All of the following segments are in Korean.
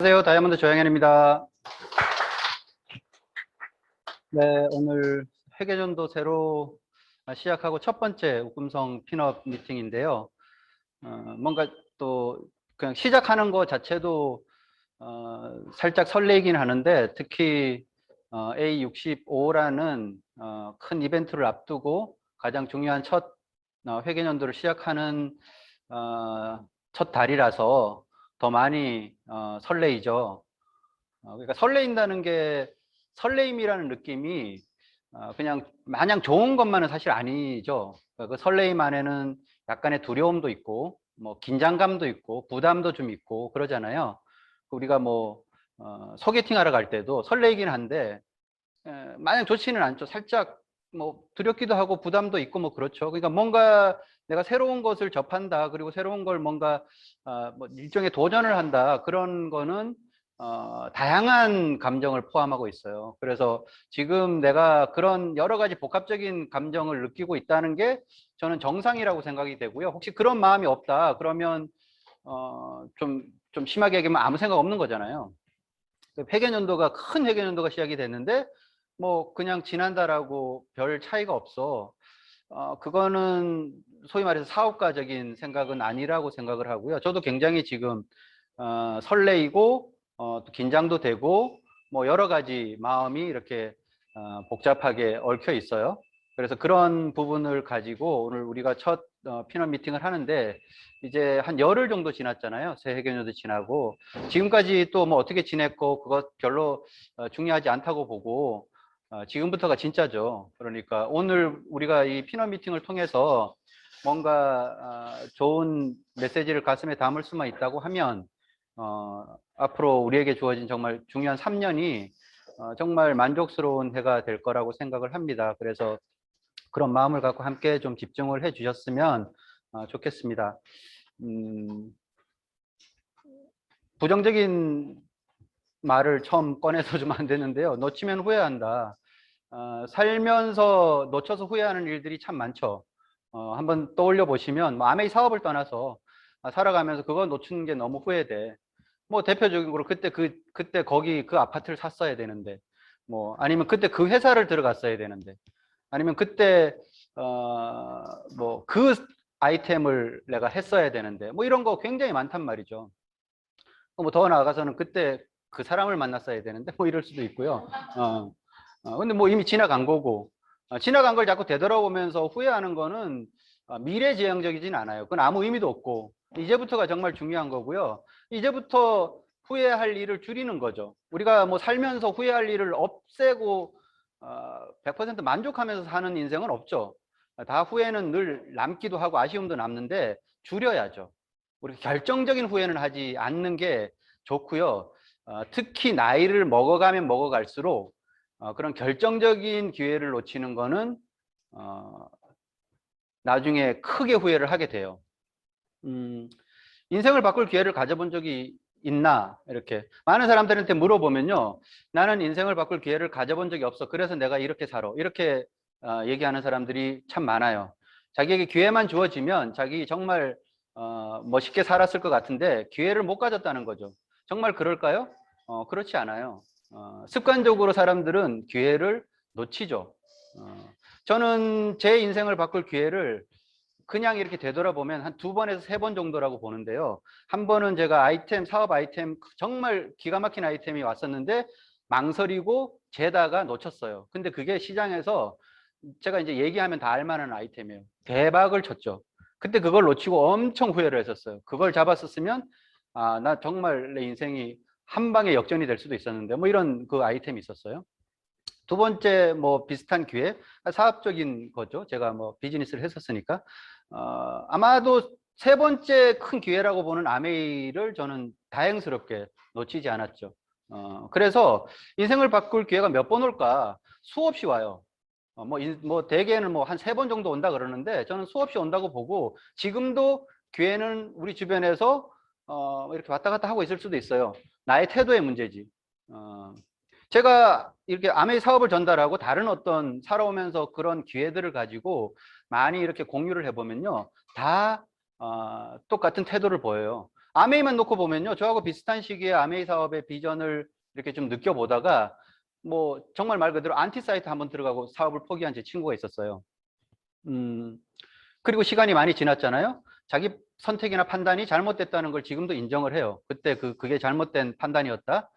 안녕하세요. 다이아몬드 조양현입니다. 네, 오늘 회계전도 새로 시작하고 첫 번째 웃금성 핀업 미팅인데요. 뭔가 또 그냥 시작하는 것 자체도 살짝 설레긴 하는데 특히 A65라는 큰 이벤트를 앞두고 가장 중요한 첫 회계연도를 시작하는 첫 달이라서 더 많이 설레이죠. 그러니까 설레인다는 게 설레임이라는 느낌이 그냥 마냥 좋은 것만은 사실 아니죠. 그 설레임 안에는 약간의 두려움도 있고 뭐 긴장감도 있고 부담도 좀 있고 그러잖아요. 우리가 뭐 소개팅 하러 갈 때도 설레이긴 한데 마냥 좋지는 않죠. 살짝 뭐 두렵기도 하고 부담도 있고 뭐 그렇죠. 그러니까 뭔가 내가 새로운 것을 접한다, 그리고 새로운 걸 뭔가 뭐 일종의 도전을 한다, 그런 거는 다양한 감정을 포함하고 있어요. 그래서 지금 내가 그런 여러 가지 복합적인 감정을 느끼고 있다는 게 저는 정상이라고 생각이 되고요. 혹시 그런 마음이 없다 그러면 좀 심하게 얘기하면 아무 생각 없는 거잖아요. 회계연도가 큰 회계연도가 시작이 됐는데 뭐 그냥 지난달하고 별 차이가 없어. 그거는 소위 말해서 사업가적인 생각은 아니라고 생각을 하고요. 저도 굉장히 지금 설레이고 또 긴장도 되고 뭐 여러 가지 마음이 이렇게 복잡하게 얽혀 있어요. 그래서 그런 부분을 가지고 오늘 우리가 첫 피넛 미팅을 하는데 이제 한 열흘 정도 지났잖아요. 새해 개년도 지나고 지금까지 또 뭐 어떻게 지냈고 그것 별로 중요하지 않다고 보고 지금부터가 진짜죠. 그러니까 오늘 우리가 이 피넛 미팅을 통해서 뭔가 좋은 메시지를 가슴에 담을 수만 있다고 하면 앞으로 우리에게 주어진 정말 중요한 3년이 정말 만족스러운 해가 될 거라고 생각을 합니다. 그래서 그런 마음을 갖고 함께 좀 집중을 해 주셨으면 좋겠습니다. 부정적인 말을 처음 꺼내서 좀 안 되는데요. 놓치면 후회한다. 살면서 놓쳐서 후회하는 일들이 참 많죠. 한번 떠올려 보시면 뭐 아메이 사업을 떠나서 살아가면서 그거 놓치는 게 너무 후회돼. 뭐 대표적으로 그때 거기 그 아파트를 샀어야 되는데, 뭐 아니면 그때 그 회사를 들어갔어야 되는데, 아니면 그때 뭐 그 아이템을 내가 했어야 되는데, 뭐 이런 거 굉장히 많단 말이죠. 뭐 더 나아가서는 그때 그 사람을 만났어야 되는데 뭐 이럴 수도 있고요. 근데 뭐 이미 지나간 거고, 지나간 걸 자꾸 되돌아보면서 후회하는 거는 미래지향적이진 않아요. 그건 아무 의미도 없고 이제부터가 정말 중요한 거고요. 이제부터 후회할 일을 줄이는 거죠. 우리가 뭐 살면서 후회할 일을 없애고 100% 만족하면서 사는 인생은 없죠. 다 후회는 늘 남기도 하고 아쉬움도 남는데 줄여야죠. 우리 결정적인 후회는 하지 않는 게 좋고요. 특히 나이를 먹어가면 먹어갈수록 그런 결정적인 기회를 놓치는 거는 나중에 크게 후회를 하게 돼요. 인생을 바꿀 기회를 가져본 적이 있나? 이렇게 많은 사람들한테 물어보면요, 나는 인생을 바꿀 기회를 가져본 적이 없어, 그래서 내가 이렇게 살아, 이렇게 얘기하는 사람들이 참 많아요. 자기에게 기회만 주어지면 자기 정말 멋있게 살았을 것 같은데 기회를 못 가졌다는 거죠. 정말 그럴까요? 그렇지 않아요. 습관적으로 사람들은 기회를 놓치죠. 저는 제 인생을 바꿀 기회를 그냥 이렇게 되돌아보면 한 2번에서 3번 정도라고 보는데요. 한 번은 제가 사업 아이템, 정말 기가 막힌 아이템이 왔었는데 망설이고 재다가 놓쳤어요. 근데 그게 시장에서 제가 이제 얘기하면 다 알만한 아이템이에요. 대박을 쳤죠. 그때 그걸 놓치고 엄청 후회를 했었어요. 그걸 잡았었으면 나 정말 내 인생이 한 방에 역전이 될 수도 있었는데, 뭐 이런 그 아이템이 있었어요. 두 번째 뭐 비슷한 기회, 사업적인 거죠. 제가 뭐 비즈니스를 했었으니까. 아마도 세 번째 큰 기회라고 보는 아메이를 저는 다행스럽게 놓치지 않았죠. 그래서 인생을 바꿀 기회가 몇 번 올까? 수없이 와요. 뭐 대개는 뭐 한 3번 정도 온다 그러는데 저는 수없이 온다고 보고, 지금도 기회는 우리 주변에서 이렇게 왔다 갔다 하고 있을 수도 있어요. 나의 태도의 문제지. 제가 이렇게 아메이 사업을 전달하고 다른 어떤 살아오면서 그런 기회들을 가지고 많이 이렇게 공유를 해보면요, 다 똑같은 태도를 보여요. 아메이만 놓고 보면요. 저하고 비슷한 시기에 아메이 사업의 비전을 이렇게 좀 느껴보다가 뭐 정말 말 그대로 안티 사이트 한번 들어가고 사업을 포기한 제 친구가 있었어요. 그리고 시간이 많이 지났잖아요. 자기 선택이나 판단이 잘못됐다는 걸 지금도 인정을 해요. 그때 그게 잘못된 판단이었다.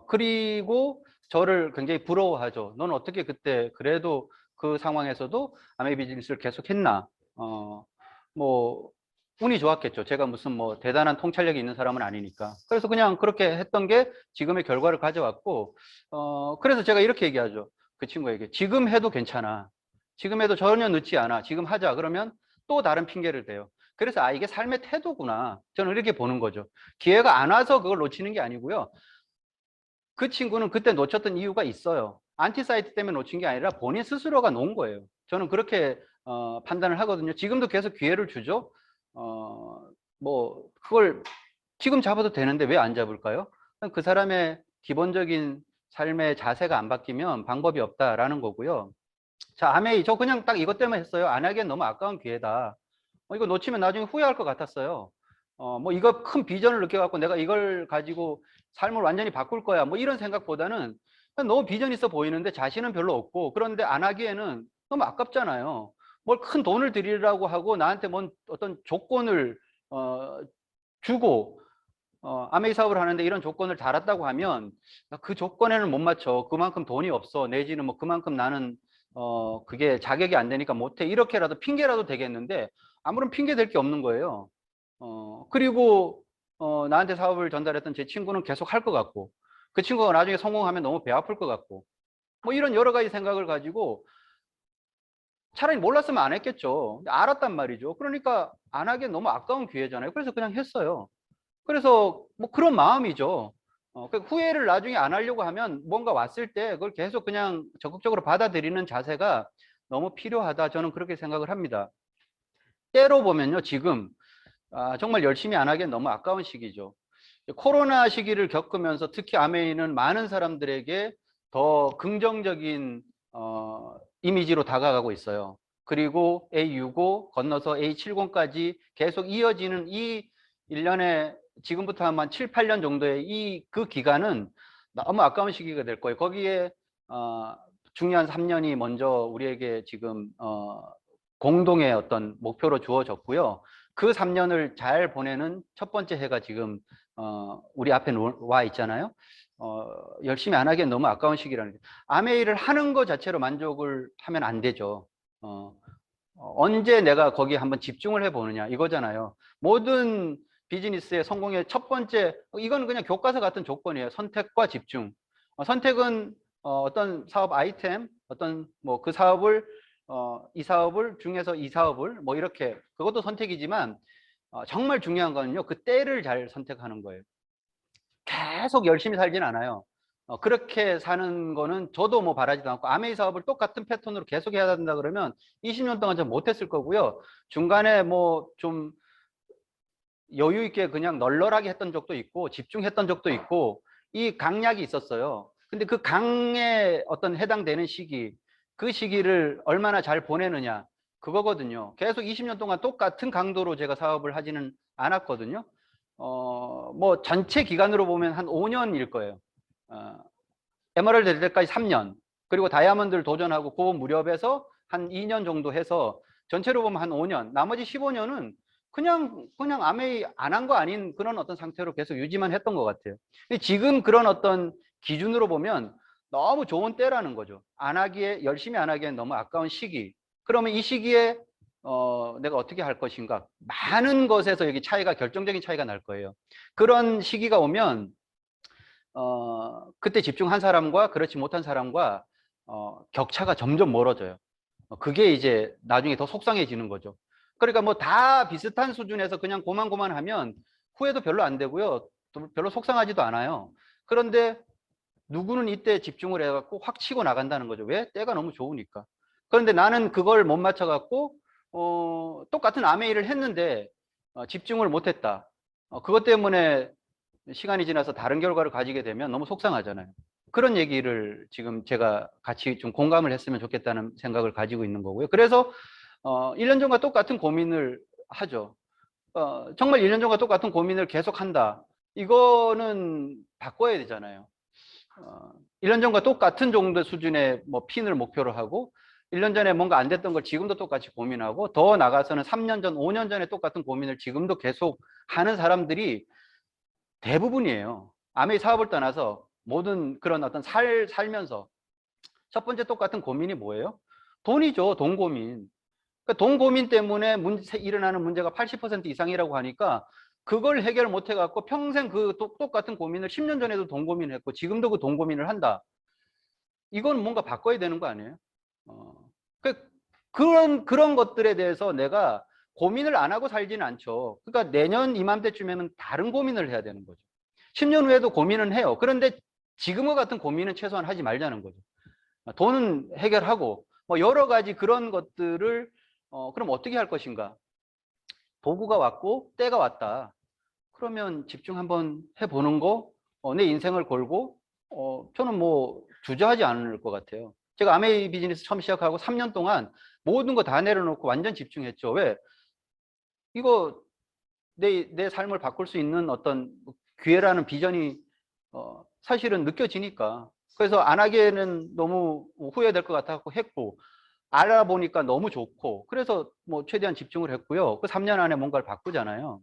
그리고 저를 굉장히 부러워하죠. 넌 어떻게 그때 그래도 그 상황에서도 아메이 비즈니스를 계속 했나? 뭐 운이 좋았겠죠. 제가 무슨 뭐 대단한 통찰력이 있는 사람은 아니니까. 그래서 그냥 그렇게 했던 게 지금의 결과를 가져왔고, 그래서 제가 이렇게 얘기하죠. 그 친구에게 지금 해도 괜찮아. 지금 해도 전혀 늦지 않아. 지금 하자. 그러면 또 다른 핑계를 대요. 그래서 이게 삶의 태도구나. 저는 이렇게 보는 거죠. 기회가 안 와서 그걸 놓치는 게 아니고요. 그 친구는 그때 놓쳤던 이유가 있어요. 안티사이트 때문에 놓친 게 아니라 본인 스스로가 놓은 거예요. 저는 그렇게 판단을 하거든요. 지금도 계속 기회를 주죠. 뭐 그걸 지금 잡아도 되는데 왜 안 잡을까요? 그 사람의 기본적인 삶의 자세가 안 바뀌면 방법이 없다라는 거고요. 자, 아메이, 저 그냥 딱 이것 때문에 했어요. 안 하기엔 너무 아까운 기회다. 이거 놓치면 나중에 후회할 것 같았어요. 뭐 이거 큰 비전을 느껴갖고 내가 이걸 가지고 삶을 완전히 바꿀 거야. 뭐 이런 생각보다는 그냥 너무 비전 있어 보이는데 자신은 별로 없고 그런데 안 하기에는 너무 아깝잖아요. 뭘 큰 돈을 들이라고 하고 나한테 뭔 어떤 조건을 주고 아메이 사업을 하는데 이런 조건을 달았다고 하면 그 조건에는 못 맞춰. 그만큼 돈이 없어. 내지는 뭐 그만큼 나는 그게 자격이 안 되니까 못해. 이렇게라도 핑계라도 되겠는데 아무런 핑계 될 게 없는 거예요. 그리고 나한테 사업을 전달했던 제 친구는 계속 할 것 같고 그 친구가 나중에 성공하면 너무 배 아플 것 같고 뭐 이런 여러 가지 생각을 가지고 차라리 몰랐으면 안 했겠죠. 알았단 말이죠. 그러니까 안 하기엔 너무 아까운 기회잖아요. 그래서 그냥 했어요. 그래서 뭐 그런 마음이죠. 후회를 나중에 안 하려고 하면 뭔가 왔을 때 그걸 계속 그냥 적극적으로 받아들이는 자세가 너무 필요하다. 저는 그렇게 생각을 합니다. 때로 보면요, 지금 정말 열심히 안 하기엔 너무 아까운 시기죠. 코로나 시기를 겪으면서 특히 아메이는 많은 사람들에게 더 긍정적인 이미지로 다가가고 있어요. 그리고 A65 건너서 A70까지 계속 이어지는 이 1년에 지금부터 한 7, 8년 정도의 그 기간은 너무 아까운 시기가 될 거예요. 거기에 중요한 3년이 먼저 우리에게 지금 공동의 어떤 목표로 주어졌고요. 그 3년을 잘 보내는 첫 번째 해가 지금 우리 앞에 와 있잖아요. 열심히 안 하기엔 너무 아까운 시기라는 게. 아메이를 하는 것 자체로 만족을 하면 안 되죠. 언제 내가 거기에 한번 집중을 해보느냐 이거잖아요. 모든 비즈니스의 성공의 첫 번째, 이건 그냥 교과서 같은 조건이에요. 선택과 집중. 선택은 어떤 사업 아이템, 어떤 뭐 그 사업을 이 사업을 중에서 이 사업을 뭐 이렇게 그것도 선택이지만 정말 중요한 거는요. 그 때를 잘 선택하는 거예요. 계속 열심히 살진 않아요. 그렇게 사는 거는 저도 뭐 바라지도 않고 아메이 사업을 똑같은 패턴으로 계속 해야 된다 그러면 20년 동안 좀 못했을 거고요. 중간에 뭐 좀 여유 있게 그냥 널널하게 했던 적도 있고 집중했던 적도 있고 이 강약이 있었어요. 근데 그 강에 어떤 해당되는 시기, 그 시기를 얼마나 잘 보내느냐 그거거든요. 계속 20년 동안 똑같은 강도로 제가 사업을 하지는 않았거든요. 뭐 전체 기간으로 보면 한 5년일 거예요. 에메랄드 될 때까지 3년, 그리고 다이아몬드를 도전하고 그 무렵에서 한 2년 정도 해서 전체로 보면 한 5년, 나머지 15년은 그냥 아메이 안 한 거 아닌 그런 어떤 상태로 계속 유지만 했던 것 같아요. 근데 지금 그런 어떤 기준으로 보면 너무 좋은 때라는 거죠. 안 하기에, 열심히 안 하기엔 너무 아까운 시기. 그러면 이 시기에 내가 어떻게 할 것인가? 많은 것에서 여기 차이가, 결정적인 차이가 날 거예요. 그런 시기가 오면 그때 집중한 사람과 그렇지 못한 사람과 격차가 점점 멀어져요. 그게 이제 나중에 더 속상해지는 거죠. 그러니까 뭐 다 비슷한 수준에서 그냥 고만고만하면 후회도 별로 안 되고요. 또 별로 속상하지도 않아요. 그런데 누구는 이때 집중을 해갖고 확 치고 나간다는 거죠. 왜? 때가 너무 좋으니까. 그런데 나는 그걸 못 맞춰갖고 똑같은 아메이를 했는데 집중을 못했다. 그것 때문에 시간이 지나서 다른 결과를 가지게 되면 너무 속상하잖아요. 그런 얘기를 지금 제가 같이 좀 공감을 했으면 좋겠다는 생각을 가지고 있는 거고요. 그래서 1년 전과 똑같은 고민을 하죠. 정말 1년 전과 똑같은 고민을 계속한다. 이거는 바꿔야 되잖아요. 1년 전과 똑같은 정도 수준의 뭐 핀을 목표로 하고 1년 전에 뭔가 안 됐던 걸 지금도 똑같이 고민하고 더 나가서는 3년 전, 5년 전에 똑같은 고민을 지금도 계속 하는 사람들이 대부분이에요. 아메이 사업을 떠나서 모든 그런 어떤 살면서 첫 번째 똑같은 고민이 뭐예요? 돈이죠. 돈 고민. 그러니까 돈 고민 때문에 일어나는 문제가 80% 이상이라고 하니까 그걸 해결 못 해갖고 평생 그 똑같은 고민을 10년 전에도 돈 고민을 했고 지금도 그 돈 고민을 한다. 이건 뭔가 바꿔야 되는 거 아니에요? 어, 그런 것들에 대해서 내가 고민을 안 하고 살지는 않죠. 그러니까 내년 이맘때쯤에는 다른 고민을 해야 되는 거죠. 10년 후에도 고민은 해요. 그런데 지금과 같은 고민은 최소한 하지 말자는 거죠. 돈은 해결하고 뭐 여러 가지 그런 것들을 그럼 어떻게 할 것인가? 도구가 왔고 때가 왔다. 그러면 집중 한번 해보는 거, 내 인생을 걸고 저는 뭐 주저하지 않을 것 같아요. 제가 아메이 비즈니스 처음 시작하고 3년 동안 모든 거 다 내려놓고 완전 집중했죠. 왜? 이거 내 삶을 바꿀 수 있는 어떤 기회라는 비전이 사실은 느껴지니까. 그래서 안 하기에는 너무 후회될 것 같아서 했고, 알아보니까 너무 좋고, 그래서 뭐 최대한 집중을 했고요. 그 3년 안에 뭔가를 바꾸잖아요.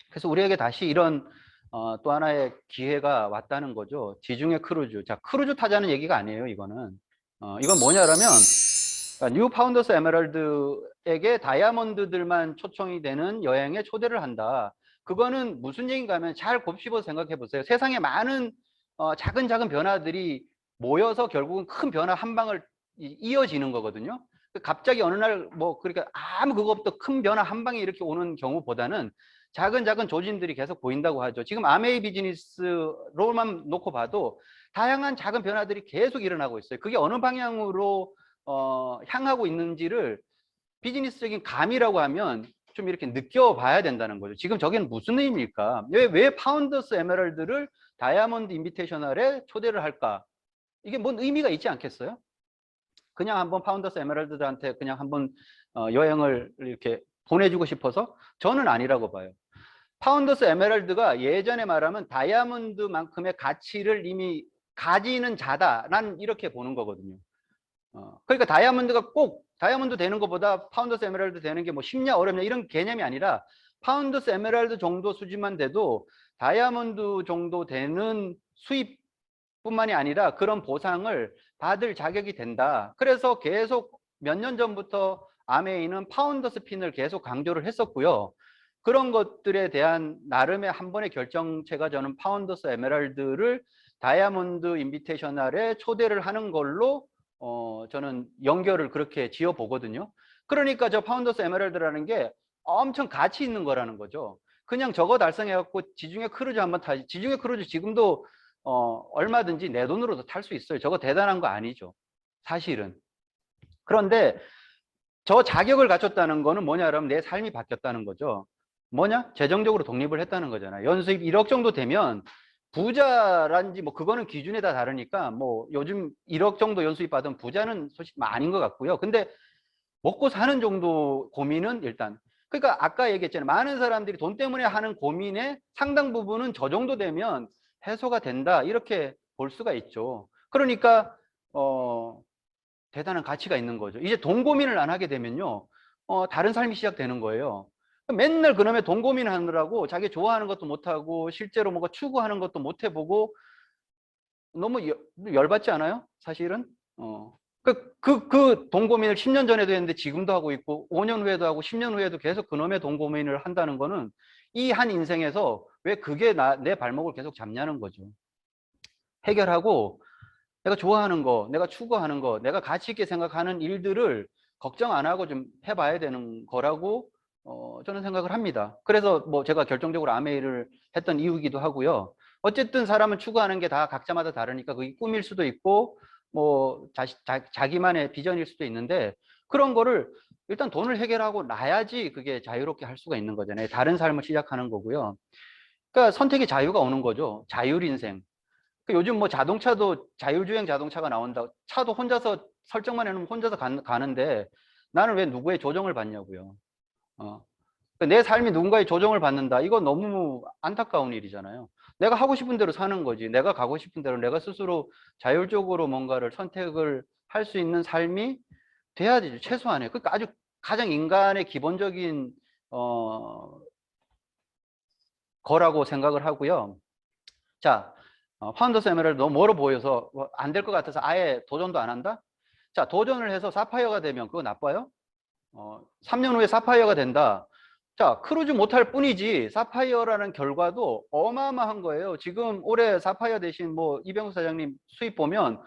그래서 우리에게 다시 이런 또 하나의 기회가 왔다는 거죠. 지중해 크루즈. 자, 크루즈 타자는 얘기가 아니에요, 이거는. 이건 뭐냐라면, 뉴 파운더스 에메랄드에게 다이아몬드들만 초청이 되는 여행에 초대를 한다. 그거는 무슨 얘기인가 하면 잘 곱씹어서 생각해 보세요. 세상에 많은 작은 작은 변화들이 모여서 결국은 큰 변화 한 방을 이어지는 거거든요. 갑자기 어느 날 뭐 그러니까 아무 그거 없던 큰 변화 한 방에 이렇게 오는 경우보다는 작은 작은 조짐들이 계속 보인다고 하죠. 지금 아메이 비즈니스로만 놓고 봐도 다양한 작은 변화들이 계속 일어나고 있어요. 그게 어느 방향으로 향하고 있는지를 비즈니스적인 감이라고 하면 좀 이렇게 느껴봐야 된다는 거죠. 지금 저게는 무슨 의미일까? 왜 파운더스 에메랄드를 다이아몬드 인비테이셔널에 초대를 할까? 이게 뭔 의미가 있지 않겠어요? 그냥 한번 파운더스 에메랄드들한테 그냥 한번 여행을 이렇게 보내주고 싶어서? 저는 아니라고 봐요. 파운더스 에메랄드가 예전에 말하면 다이아몬드만큼의 가치를 이미 가지는 자다. 난 이렇게 보는 거거든요. 그러니까 다이아몬드가 꼭 다이아몬드 되는 것보다 파운더스 에메랄드 되는 게 뭐 쉽냐 어렵냐 이런 개념이 아니라 파운더스 에메랄드 정도 수준만 돼도 다이아몬드 정도 되는 수입뿐만이 아니라 그런 보상을 받을 자격이 된다. 그래서 계속 몇 년 전부터 아메이는 파운더스 핀을 계속 강조를 했었고요. 그런 것들에 대한 나름의 한 번의 결정체가 저는 파운더스 에메랄드를 다이아몬드 인비테이셔널에 초대를 하는 걸로 저는 연결을 그렇게 지어 보거든요. 그러니까 저 파운더스 에메랄드라는 게 엄청 가치 있는 거라는 거죠. 그냥 저거 달성해갖고 지중해 크루즈 한번 타지. 지중해 크루즈 지금도 얼마든지 내 돈으로도 탈 수 있어요. 저거 대단한 거 아니죠. 사실은. 그런데 저 자격을 갖췄다는 거는 뭐냐면 내 삶이 바뀌었다는 거죠. 뭐냐? 재정적으로 독립을 했다는 거잖아요. 연수입 1억 정도 되면 부자란지 뭐 그거는 기준에 다 다르니까 뭐 요즘 1억 정도 연수입 받은 부자는 솔직히 아닌 것 같고요. 근데 먹고 사는 정도 고민은 일단 그러니까 아까 얘기했잖아요. 많은 사람들이 돈 때문에 하는 고민의 상당 부분은 저 정도 되면 해소가 된다. 이렇게 볼 수가 있죠. 그러니까 대단한 가치가 있는 거죠. 이제 돈 고민을 안 하게 되면요. 다른 삶이 시작되는 거예요. 맨날 그놈의 돈 고민하느라고 자기 좋아하는 것도 못하고 실제로 뭔가 추구하는 것도 못 해보고 너무 열받지 않아요? 사실은? 그 돈 고민을 10년 전에도 했는데 지금도 하고 있고 5년 후에도 하고 10년 후에도 계속 그놈의 돈 고민을 한다는 거는 이 한 인생에서 왜 그게 내 발목을 계속 잡냐는 거죠. 해결하고 내가 좋아하는 거, 내가 추구하는 거, 내가 가치 있게 생각하는 일들을 걱정 안 하고 좀 해봐야 되는 거라고 저는 생각을 합니다. 그래서 뭐 제가 결정적으로 아메이를 했던 이유이기도 하고요. 어쨌든 사람은 추구하는 게 다 각자마다 다르니까 그게 꿈일 수도 있고 뭐 자기만의 비전일 수도 있는데 그런 거를 일단 돈을 해결하고 나야지 그게 자유롭게 할 수가 있는 거잖아요. 다른 삶을 시작하는 거고요. 그러니까 선택의 자유가 오는 거죠. 자율 인생. 요즘 뭐 자동차도 자율주행 자동차가 나온다. 차도 혼자서 설정만 해놓으면 혼자서 가는데 나는 왜 누구의 조정을 받냐고요. 내 삶이 누군가의 조정을 받는다. 이거 너무 안타까운 일이잖아요. 내가 하고 싶은 대로 사는 거지. 내가 가고 싶은 대로 내가 스스로 자율적으로 뭔가를 선택을 할 수 있는 삶이 돼야 되죠. 최소한에. 그러니까 아주 가장 인간의 기본적인 거라고 생각을 하고요. 자, 파운더스 에메랄드 너무 멀어 보여서 안 될 것 같아서 아예 도전도 안 한다? 자, 도전을 해서 사파이어가 되면 그거 나빠요? 3년 후에 사파이어가 된다. 자, 크루즈 못할 뿐이지 사파이어라는 결과도 어마어마한 거예요. 지금 올해 사파이어 대신 뭐 이병수 사장님 수입 보면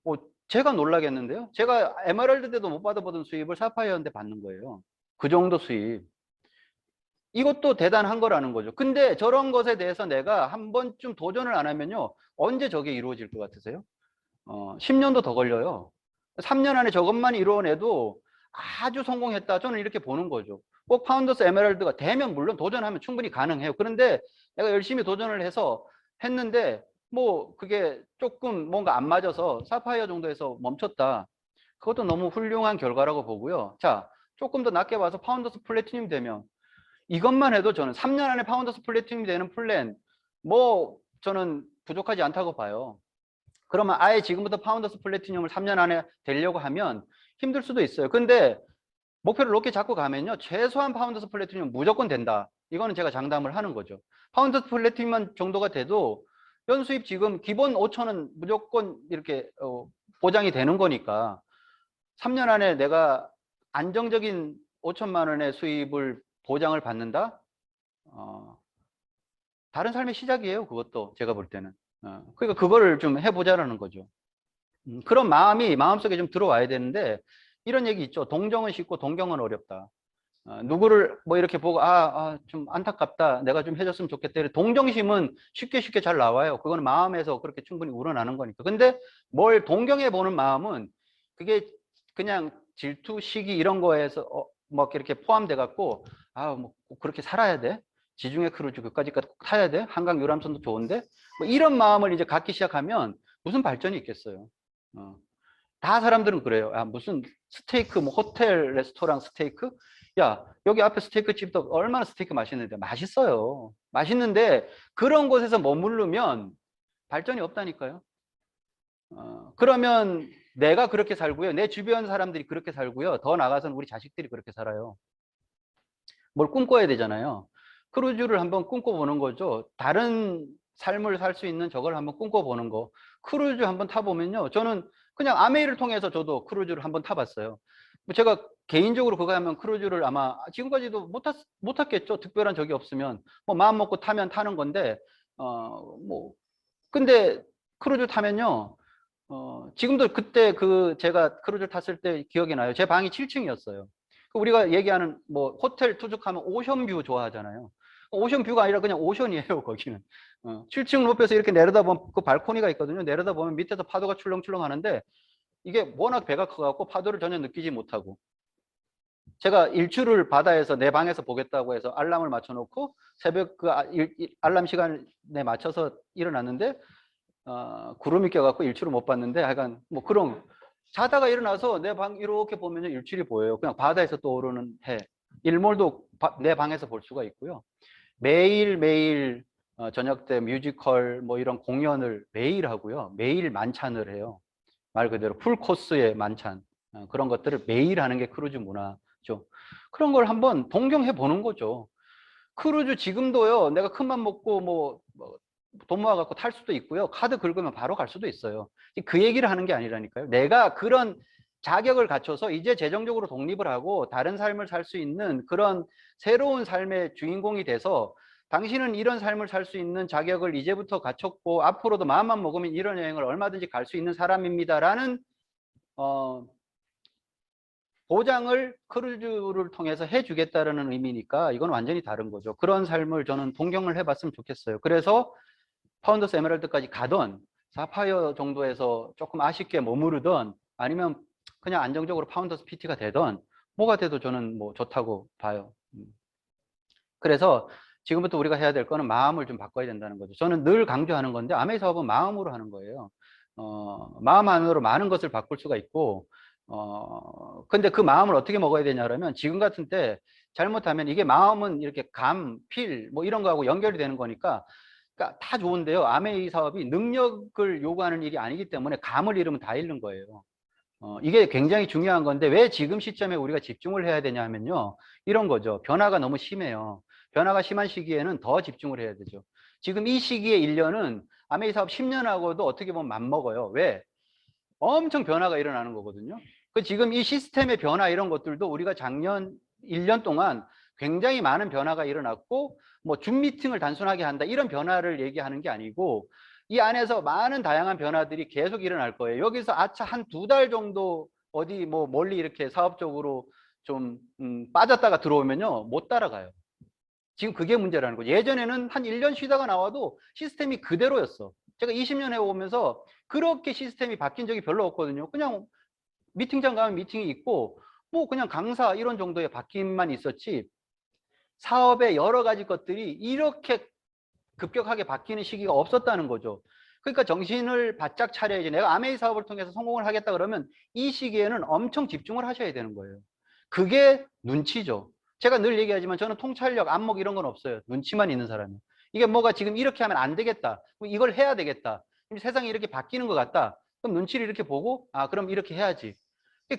뭐 제가 놀라겠는데요. 제가 에메랄드 때도 못 받아보던 수입을 사파이어인데 받는 거예요. 그 정도 수입. 이것도 대단한 거라는 거죠. 근데 저런 것에 대해서 내가 한 번쯤 도전을 안 하면요. 언제 저게 이루어질 것 같으세요? 10년도 더 걸려요. 3년 안에 저것만 이루어내도 아주 성공했다. 저는 이렇게 보는 거죠. 꼭 파운더스 에메랄드가 되면 물론 도전하면 충분히 가능해요. 그런데 내가 열심히 도전을 해서 했는데 뭐 그게 조금 뭔가 안 맞아서 사파이어 정도에서 멈췄다. 그것도 너무 훌륭한 결과라고 보고요. 자, 조금 더 낮게 봐서 파운더스 플래티늄 되면 이것만 해도 저는 3년 안에 파운더스 플래티늄이 되는 플랜 뭐 저는 부족하지 않다고 봐요. 그러면 아예 지금부터 파운더스 플래티늄을 3년 안에 되려고 하면 힘들 수도 있어요. 근데 목표를 높게 잡고 가면요. 최소한 파운더스 플래티늄 무조건 된다. 이거는 제가 장담을 하는 거죠. 파운더스 플래티늄 정도가 돼도 연수입 지금 기본 5천은 무조건 이렇게 보장이 되는 거니까 3년 안에 내가 안정적인 5천만 원의 수입을 보장을 받는다? 다른 삶의 시작이에요. 그것도 제가 볼 때는. 그러니까 그거를 좀 해보자라는 거죠. 그런 마음이 마음속에 좀 들어와야 되는데 이런 얘기 있죠. 동정은 쉽고 동경은 어렵다. 누구를 뭐 이렇게 보고 좀 안타깝다. 내가 좀 해줬으면 좋겠다. 동정심은 쉽게 쉽게 잘 나와요. 그거는 마음에서 그렇게 충분히 우러나는 거니까. 근데 뭘 동경해 보는 마음은 그게 그냥 질투, 시기 이런 거에서 뭐 이렇게 포함돼 갖고 뭐 그렇게 살아야 돼. 지중해 크루즈 그까지 꼭 타야 돼. 한강 유람선도 좋은데 뭐 이런 마음을 이제 갖기 시작하면 무슨 발전이 있겠어요. 다 사람들은 그래요. 무슨 스테이크, 뭐 호텔, 레스토랑 스테이크? 야, 여기 앞에 스테이크 집도 얼마나 스테이크 맛있는데 맛있어요. 맛있는데 그런 곳에서 머무르면 발전이 없다니까요. 그러면 내가 그렇게 살고요. 내 주변 사람들이 그렇게 살고요. 더 나아가서는 우리 자식들이 그렇게 살아요. 뭘 꿈꿔야 되잖아요. 크루즈를 한번 꿈꿔보는 거죠. 다른 삶을 살 수 있는 저걸 한번 꿈꿔보는 거. 크루즈 한번 타보면요. 저는 그냥 아메이를 통해서 저도 크루즈를 한번 타봤어요. 제가 개인적으로 그거 하면 크루즈를 아마 지금까지도 못 탔겠죠. 특별한 적이 없으면. 뭐 마음 먹고 타면 타는 건데, 근데 크루즈 타면요. 지금도 그때 제가 크루즈를 탔을 때 기억이 나요. 제 방이 7층이었어요. 우리가 얘기하는 뭐 호텔 투숙하면 오션뷰 좋아하잖아요. 오션뷰가 아니라 그냥 오션이에요, 거기는. 7층 높여서 이렇게 내려다보면 그 발코니가 있거든요. 내려다보면 밑에서 파도가 출렁출렁 하는데 이게 워낙 배가 커갖고 파도를 전혀 느끼지 못하고 제가 일출을 바다에서 내 방에서 보겠다고 해서 알람을 맞춰놓고 새벽 알람 시간에 맞춰서 일어났는데 구름이 껴갖고 일출을 못 봤는데 하여간 뭐 그런 자다가 일어나서 내 방 이렇게 보면 일출이 보여요. 그냥 바다에서 떠오르는 해. 일몰도 내 방에서 볼 수가 있고요. 매일매일 저녁 때 뮤지컬 뭐 이런 공연을 매일 하고요. 매일 만찬을 해요. 말 그대로 풀코스의 만찬. 그런 것들을 매일 하는 게 크루즈 문화죠. 그런 걸 한번 동경해 보는 거죠. 크루즈 지금도요. 내가 큰맘 먹고 돈 모아갖고 탈 수도 있고요. 카드 긁으면 바로 갈 수도 있어요. 그 얘기를 하는 게 아니라니까요. 내가 그런 자격을 갖춰서 이제 재정적으로 독립을 하고 다른 삶을 살 수 있는 그런 새로운 삶의 주인공이 돼서 당신은 이런 삶을 살 수 있는 자격을 이제부터 갖췄고 앞으로도 마음만 먹으면 이런 여행을 얼마든지 갈 수 있는 사람입니다라는 보장을 크루즈를 통해서 해주겠다라는 의미니까 이건 완전히 다른 거죠. 그런 삶을 저는 동경을 해봤으면 좋겠어요. 그래서 파운더스 에메랄드까지 가던 사파이어 정도에서 조금 아쉽게 머무르던 아니면 그냥 안정적으로 파운더스 PT가 되던 뭐가 돼도 저는 뭐 좋다고 봐요. 그래서 지금부터 우리가 해야 될 거는 마음을 좀 바꿔야 된다는 거죠. 저는 늘 강조하는 건데 아메이 사업은 마음으로 하는 거예요. 마음 안으로 많은 것을 바꿀 수가 있고 근데 그 마음을 어떻게 먹어야 되냐 그러면 지금 같은 때 잘못하면 이게 마음은 이렇게 감, 필, 뭐 이런 거하고 연결이 되는 거니까 그러니까 다 좋은데요. 아메이 사업이 능력을 요구하는 일이 아니기 때문에 감을 잃으면 다 잃는 거예요. 이게 굉장히 중요한 건데 왜 지금 시점에 우리가 집중을 해야 되냐 하면요. 이런 거죠. 변화가 너무 심해요. 변화가 심한 시기에는 더 집중을 해야 되죠. 지금 이 시기의 1년은 아메이 사업 10년하고도 어떻게 보면 맞먹어요. 왜? 엄청 변화가 일어나는 거거든요. 그 지금 이 시스템의 변화 이런 것들도 우리가 작년 1년 동안 굉장히 많은 변화가 일어났고 뭐 줌 미팅을 단순하게 한다 이런 변화를 얘기하는 게 아니고 이 안에서 많은 다양한 변화들이 계속 일어날 거예요. 여기서 아차 한 2달 정도 어디 뭐 멀리 이렇게 사업적으로 좀 빠졌다가 들어오면요 못 따라가요. 지금 그게 문제라는 거죠. 예전에는 한 1년 쉬다가 나와도 시스템이 그대로였어. 제가 20년 해오면서 그렇게 시스템이 바뀐 적이 별로 없거든요. 그냥 미팅장 가면 미팅이 있고 뭐 그냥 강사 이런 정도의 바뀜만 있었지 사업의 여러 가지 것들이 이렇게 급격하게 바뀌는 시기가 없었다는 거죠. 그러니까 정신을 바짝 차려야지. 내가 아메이 사업을 통해서 성공을 하겠다 그러면 이 시기에는 엄청 집중을 하셔야 되는 거예요. 그게 눈치죠. 제가 늘 얘기하지만 저는 통찰력, 안목 이런 건 없어요. 눈치만 있는 사람이에요. 이게 뭐가 지금 이렇게 하면 안 되겠다. 이걸 해야 되겠다. 세상이 이렇게 바뀌는 것 같다. 그럼 눈치를 이렇게 보고 아 그럼 이렇게 해야지.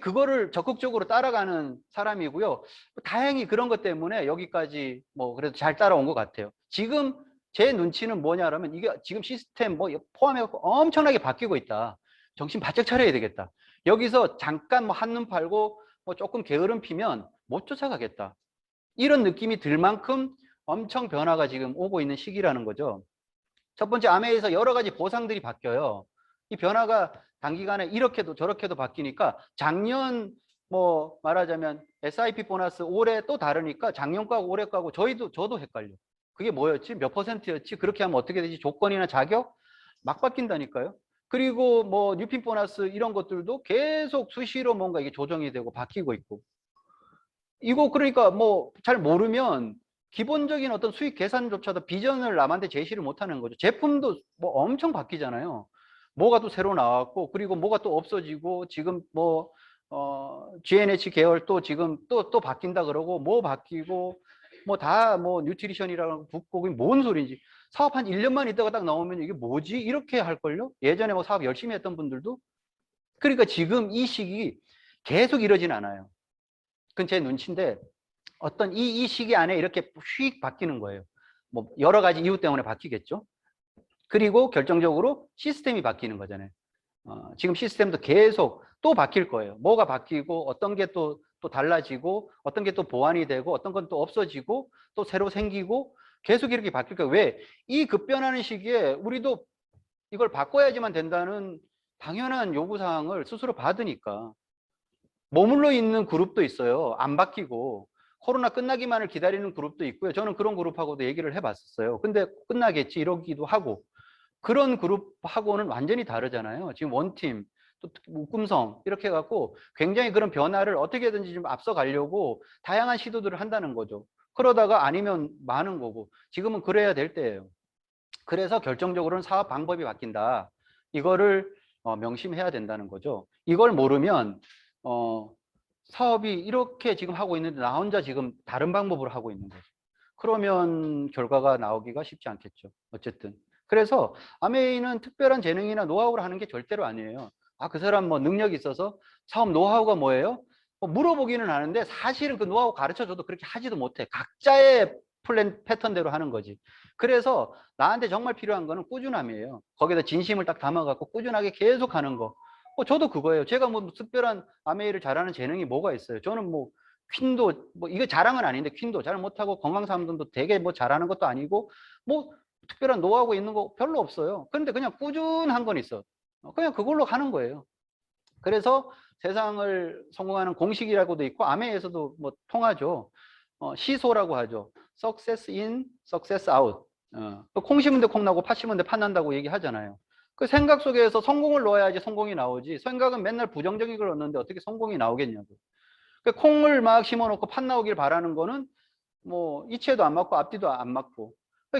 그거를 적극적으로 따라가는 사람이고요. 다행히 그런 것 때문에 여기까지 뭐 그래도 잘 따라온 것 같아요. 지금 제 눈치는 뭐냐라면 이게 지금 시스템 뭐 포함해서 엄청나게 바뀌고 있다. 정신 바짝 차려야 되겠다. 여기서 잠깐 뭐 한눈 팔고 뭐 조금 게으름 피면 못 쫓아가겠다. 이런 느낌이 들 만큼 엄청 변화가 지금 오고 있는 시기라는 거죠. 첫 번째 아메에서 여러 가지 보상들이 바뀌어요. 이 변화가 단기간에 이렇게도 저렇게도 바뀌니까 작년 뭐 말하자면 SIP 보너스 올해 또 다르니까 작년 거하고 올해 거하고 저도 헷갈려. 그게 뭐였지? 몇 퍼센트였지? 그렇게 하면 어떻게 되지? 조건이나 자격 막 바뀐다니까요. 그리고 뭐 뉴핀 보너스 이런 것들도 계속 수시로 뭔가 이게 조정이 되고 바뀌고 있고. 이거 그러니까 뭐 잘 모르면 기본적인 어떤 수익 계산조차도 비전을 남한테 제시를 못하는 거죠. 제품도 뭐 엄청 바뀌잖아요. 뭐가 또 새로 나왔고 그리고 뭐가 또 없어지고 지금 뭐 GNH 계열 또 지금 또 바뀐다 그러고 뭐 바뀌고 뭐 다 뭐 뉴트리션이라고 붙고 그게 뭔 소리인지 사업 한 1년만 있다가 딱 나오면 이게 뭐지? 이렇게 할걸요? 예전에 뭐 사업 열심히 했던 분들도 그러니까 지금 이 시기 계속 이러진 않아요. 그건 제 눈치인데 어떤 이 시기 안에 이렇게 휙 바뀌는 거예요. 뭐 여러 가지 이유 때문에 바뀌겠죠. 그리고 결정적으로 시스템이 바뀌는 거잖아요. 지금 시스템도 계속 또 바뀔 거예요. 뭐가 바뀌고 어떤 게 또 달라지고 어떤 게 또 보완이 되고 어떤 건 또 없어지고 또 새로 생기고 계속 이렇게 바뀔 거예요. 왜? 이 급변하는 시기에 우리도 이걸 바꿔야지만 된다는 당연한 요구사항을 스스로 받으니까 머물러 있는 그룹도 있어요. 안 바뀌고 코로나 끝나기만을 기다리는 그룹도 있고요. 저는 그런 그룹하고도 얘기를 해봤었어요. 근데 끝나겠지 이러기도 하고 그런 그룹하고는 완전히 다르잖아요. 지금 원팀 또 묶음성 이렇게 해갖고 굉장히 그런 변화를 어떻게든지 좀 앞서 가려고 다양한 시도들을 한다는 거죠. 그러다가 아니면 많은 거고 지금은 그래야 될 때예요. 그래서 결정적으로는 사업 방법이 바뀐다. 이거를 명심해야 된다는 거죠. 이걸 모르면 사업이 이렇게 지금 하고 있는데 나 혼자 지금 다른 방법으로 하고 있는 거죠. 그러면 결과가 나오기가 쉽지 않겠죠. 어쨌든. 그래서 아메이는 특별한 재능이나 노하우를 하는 게 절대로 아니에요. 아, 그 사람 뭐 능력이 있어서 사업 노하우가 뭐예요? 물어보기는 하는데 사실은 그 노하우 가르쳐 줘도 그렇게 하지도 못해. 각자의 플랜 패턴대로 하는 거지. 그래서 나한테 정말 필요한 거는 꾸준함이에요. 거기다 진심을 딱 담아갖고 꾸준하게 계속 하는 거. 저도 그거예요. 제가 뭐 특별한 아메이를 잘하는 재능이 뭐가 있어요. 저는 뭐 퀸도 뭐 이거 자랑은 아닌데 퀸도 잘 못하고 건강상담도 되게 뭐 잘하는 것도 아니고 뭐 특별한 노하우가 있는 거 별로 없어요. 그런데 그냥 꾸준한 건 있어. 그냥 그걸로 가는 거예요. 그래서 세상을 성공하는 공식이라고도 있고 아메에서도 뭐 통하죠. 시소라고 하죠. Success in, Success out. 콩 심은 데 콩 나고 팥 심은 데 팥 난다고 얘기하잖아요. 그 생각 속에서 성공을 넣어야지 성공이 나오지. 생각은 맨날 부정적인 걸 넣는데 어떻게 성공이 나오겠냐고. 그 콩을 막 심어놓고 팥 나오길 바라는 거는 뭐 이치에도 안 맞고 앞뒤도 안 맞고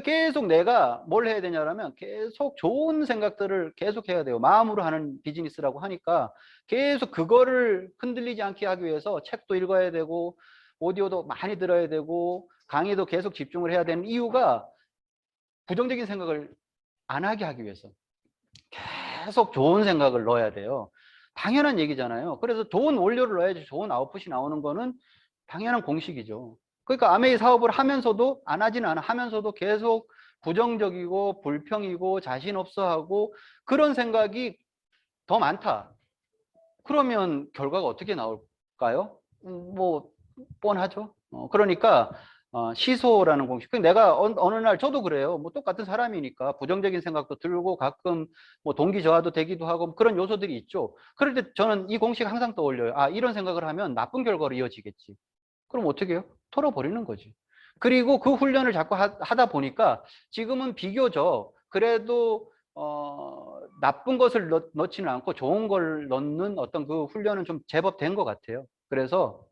계속 내가 뭘 해야 되냐면 계속 좋은 생각들을 계속 해야 돼요. 마음으로 하는 비즈니스라고 하니까 계속 그거를 흔들리지 않게 하기 위해서 책도 읽어야 되고 오디오도 많이 들어야 되고 강의도 계속 집중을 해야 되는 이유가 부정적인 생각을 안 하게 하기 위해서 계속 좋은 생각을 넣어야 돼요. 당연한 얘기잖아요. 그래서 좋은 원료를 넣어야지 좋은 아웃풋이 나오는 거는 당연한 공식이죠. 그러니까 아메이 사업을 하면서도 안 하지는 않아 하면서도 계속 부정적이고 불평이고 자신 없어 하고 그런 생각이 더 많다. 그러면 결과가 어떻게 나올까요? 뭐 뻔하죠. 그러니까 시소라는 공식. 내가 어느 날 저도 그래요. 뭐 똑같은 사람이니까 부정적인 생각도 들고 가끔 뭐 동기 저하도 되기도 하고 그런 요소들이 있죠. 그럴 때 저는 이 공식 항상 떠올려요. 아, 이런 생각을 하면 나쁜 결과로 이어지겠지. 그럼 어떻게 해요? 털어버리는 거지. 그리고 그 훈련을 자꾸 하다 보니까 지금은 비교적 그래도 나쁜 것을 넣지는 않고 좋은 걸 넣는 어떤 그 훈련은 좀 제법 된 것 같아요. 그래서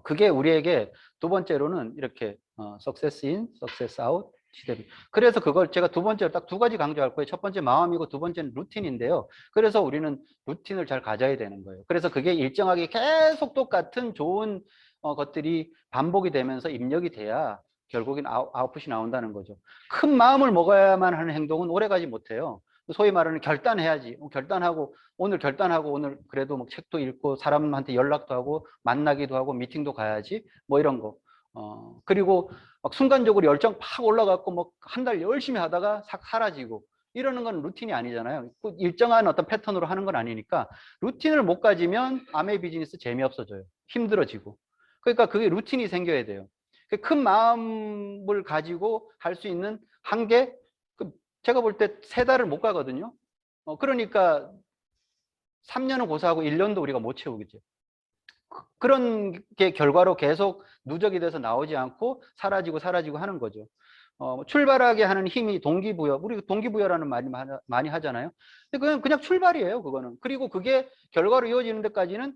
그게 우리에게 두 번째로는 이렇게 success in, success out 시대비. 그래서 그걸 제가 두 번째로 딱 두 가지 강조할 거예요. 첫 번째 마음이고 두 번째는 루틴인데요. 그래서 우리는 루틴을 잘 가져야 되는 거예요. 그래서 그게 일정하게 계속 똑같은 좋은 것들이 반복이 되면서 입력이 돼야 결국엔 아웃풋이 나온다는 거죠. 큰 마음을 먹어야만 하는 행동은 오래가지 못해요. 소위 말하는 결단해야지. 결단하고 오늘 결단하고 오늘 그래도 뭐 책도 읽고 사람한테 연락도 하고 만나기도 하고 미팅도 가야지 뭐 이런 거. 그리고 막 순간적으로 열정 팍 올라갔고 뭐 한 달 열심히 하다가 싹 사라지고 이러는 건 루틴이 아니잖아요. 일정한 어떤 패턴으로 하는 건 아니니까 루틴을 못 가지면 아메이 비즈니스 재미없어져요. 힘들어지고. 그러니까 그게 루틴이 생겨야 돼요. 큰 마음을 가지고 할 수 있는 한계, 제가 볼 때 3달을 못 가거든요. 그러니까 3년은 고사하고 1년도 우리가 못 채우겠죠. 그런 게 결과로 계속 누적이 돼서 나오지 않고 사라지고 하는 거죠. 출발하게 하는 힘이 동기부여. 우리 동기부여라는 말 많이 하잖아요. 근데 그냥 출발이에요, 그거는. 그리고 그게 결과로 이어지는 데까지는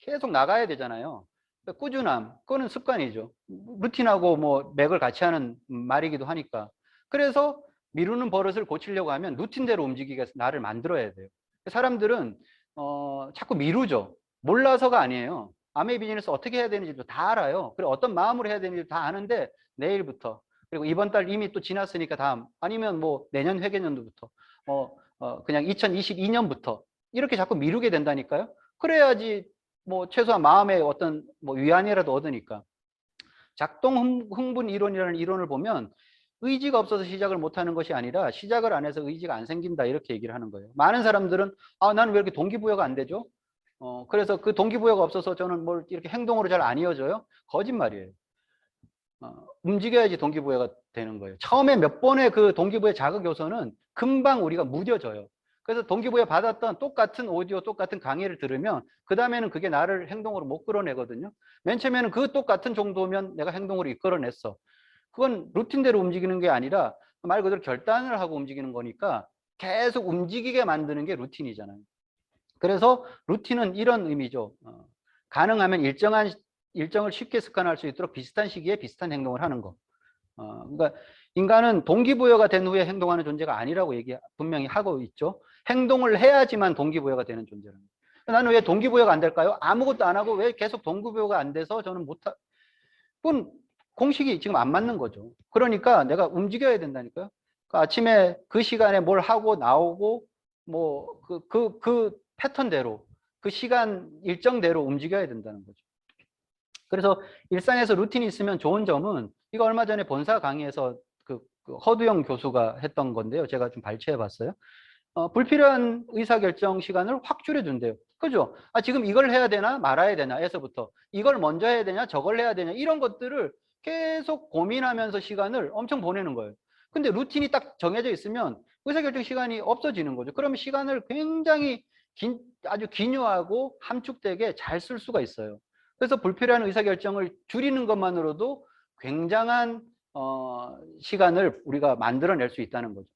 계속 나가야 되잖아요. 그러니까 꾸준함, 그거는 습관이죠. 루틴하고 뭐 맥을 같이 하는 말이기도 하니까. 그래서 미루는 버릇을 고치려고 하면 루틴대로 움직이게 해서 나를 만들어야 돼요. 사람들은 자꾸 미루죠. 몰라서가 아니에요. 아메이 비즈니스 어떻게 해야 되는지도 다 알아요. 그리고 어떤 마음으로 해야 되는지도 다 아는데 내일부터 그리고 이번 달 이미 또 지났으니까 다음 아니면 뭐 내년 회계년도부터 그냥 2022년부터 이렇게 자꾸 미루게 된다니까요. 그래야지 뭐 최소한 마음의 어떤 뭐 위안이라도 얻으니까. 작동 흥분 이론이라는 이론을 보면 의지가 없어서 시작을 못하는 것이 아니라 시작을 안 해서 의지가 안 생긴다 이렇게 얘기를 하는 거예요. 많은 사람들은 아, 나는 왜 이렇게 동기부여가 안 되죠? 그래서 그 동기부여가 없어서 저는 뭘 이렇게 행동으로 잘 안 이어져요? 거짓말이에요. 움직여야지 동기부여가 되는 거예요. 처음에 몇 번의 그 동기부여 자극 요소는 금방 우리가 무뎌져요. 그래서 동기부여 받았던 똑같은 오디오, 똑같은 강의를 들으면 그 다음에는 그게 나를 행동으로 못 끌어내거든요. 맨 처음에는 그 똑같은 정도면 내가 행동으로 이끌어냈어. 그건 루틴대로 움직이는 게 아니라 말 그대로 결단을 하고 움직이는 거니까 계속 움직이게 만드는 게 루틴이잖아요. 그래서 루틴은 이런 의미죠. 가능하면 일정을 쉽게 습관할 수 있도록 비슷한 시기에 비슷한 행동을 하는 거. 그러니까 인간은 동기부여가 된 후에 행동하는 존재가 아니라고 분명히 하고 있죠. 행동을 해야지만 동기부여가 되는 존재라는 거예요. 나는 왜 동기부여가 안 될까요? 아무것도 안 하고 왜 계속 동기부여가 안 돼서 저는 그건 공식이 지금 안 맞는 거죠. 그러니까 내가 움직여야 된다니까요. 아침에 그 시간에 뭘 하고 나오고 뭐 그 패턴대로 그 시간 일정대로 움직여야 된다는 거죠. 그래서 일상에서 루틴이 있으면 좋은 점은 이거 얼마 전에 본사 강의에서 그 허두영 교수가 했던 건데요. 제가 좀 발췌해 봤어요. 불필요한 의사결정 시간을 확 줄여준대요. 그죠? 아, 지금 이걸 해야 되나 말아야 되나 에서부터 이걸 먼저 해야 되냐 저걸 해야 되냐 이런 것들을 계속 고민하면서 시간을 엄청 보내는 거예요. 근데 루틴이 딱 정해져 있으면 의사결정 시간이 없어지는 거죠. 그러면 시간을 굉장히 아주 기묘하고 함축되게 잘 쓸 수가 있어요. 그래서 불필요한 의사결정을 줄이는 것만으로도 굉장한 시간을 우리가 만들어낼 수 있다는 거죠.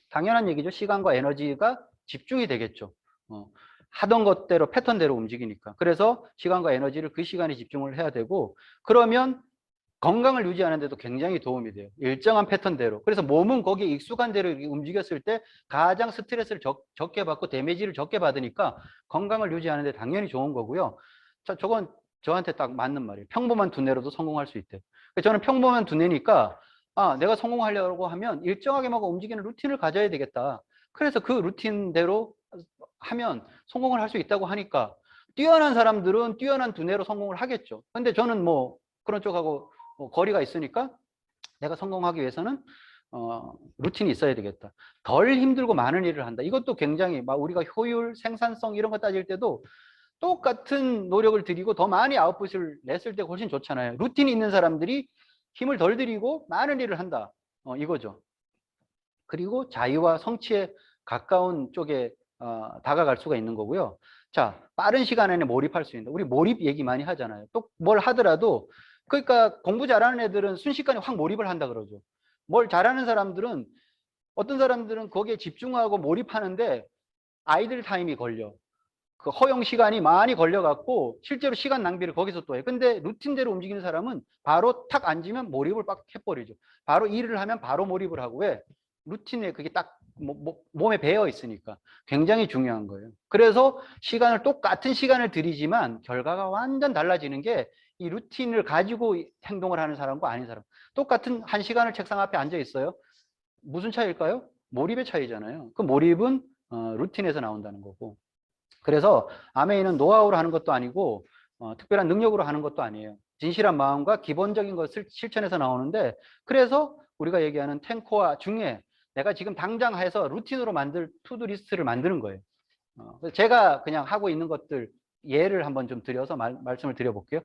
당연한 얘기죠. 시간과 에너지가 집중이 되겠죠. 하던 것대로 패턴대로 움직이니까. 그래서 시간과 에너지를 그 시간에 집중을 해야 되고 그러면 건강을 유지하는 데도 굉장히 도움이 돼요. 일정한 패턴대로. 그래서 몸은 거기에 익숙한 대로 움직였을 때 가장 스트레스를 적게 받고 데미지를 적게 받으니까 건강을 유지하는 데 당연히 좋은 거고요. 저건 저한테 딱 맞는 말이에요. 평범한 두뇌로도 성공할 수 있대. 저는 평범한 두뇌니까 내가 성공하려고 하면 일정하게 막 움직이는 루틴을 가져야 되겠다. 그래서 그 루틴대로 하면 성공을 할 수 있다고 하니까 뛰어난 사람들은 뛰어난 두뇌로 성공을 하겠죠. 근데 저는 뭐 그런 쪽하고 거리가 있으니까 내가 성공하기 위해서는 루틴이 있어야 되겠다. 덜 힘들고 많은 일을 한다. 이것도 굉장히 막 우리가 효율, 생산성 이런 거 따질 때도 똑같은 노력을 들이고 더 많이 아웃풋을 냈을 때 훨씬 좋잖아요. 루틴이 있는 사람들이 힘을 덜 들이고 많은 일을 한다. 이거죠. 그리고 자유와 성취에 가까운 쪽에 다가갈 수가 있는 거고요. 자, 빠른 시간 안에 몰입할 수 있는. 우리 몰입 얘기 많이 하잖아요. 또 뭘 하더라도 그러니까 공부 잘하는 애들은 순식간에 확 몰입을 한다 그러죠. 뭘 잘하는 사람들은 어떤 사람들은 거기에 집중하고 몰입하는데 아이들 타임이 걸려. 그 허용 시간이 많이 걸려갖고 실제로 시간 낭비를 거기서 또 해. 근데 루틴대로 움직이는 사람은 바로 탁 앉으면 몰입을 빡 해버리죠. 바로 일을 하면 바로 몰입을 하고 왜? 루틴에 그게 딱 몸에 배어 있으니까 굉장히 중요한 거예요. 그래서 똑같은 시간을 들이지만 결과가 완전 달라지는 게 이 루틴을 가지고 행동을 하는 사람과 아닌 사람. 똑같은 1시간을 책상 앞에 앉아 있어요. 무슨 차이일까요? 몰입의 차이잖아요. 그 몰입은 루틴에서 나온다는 거고. 그래서 아메이는 노하우로 하는 것도 아니고 특별한 능력으로 하는 것도 아니에요. 진실한 마음과 기본적인 것을 실천해서 나오는데 그래서 우리가 얘기하는 10코어 중에 내가 지금 당장 해서 루틴으로 만들 투두 리스트를 만드는 거예요. 제가 그냥 하고 있는 것들 예를 한번 좀 드려서 말씀을 드려볼게요.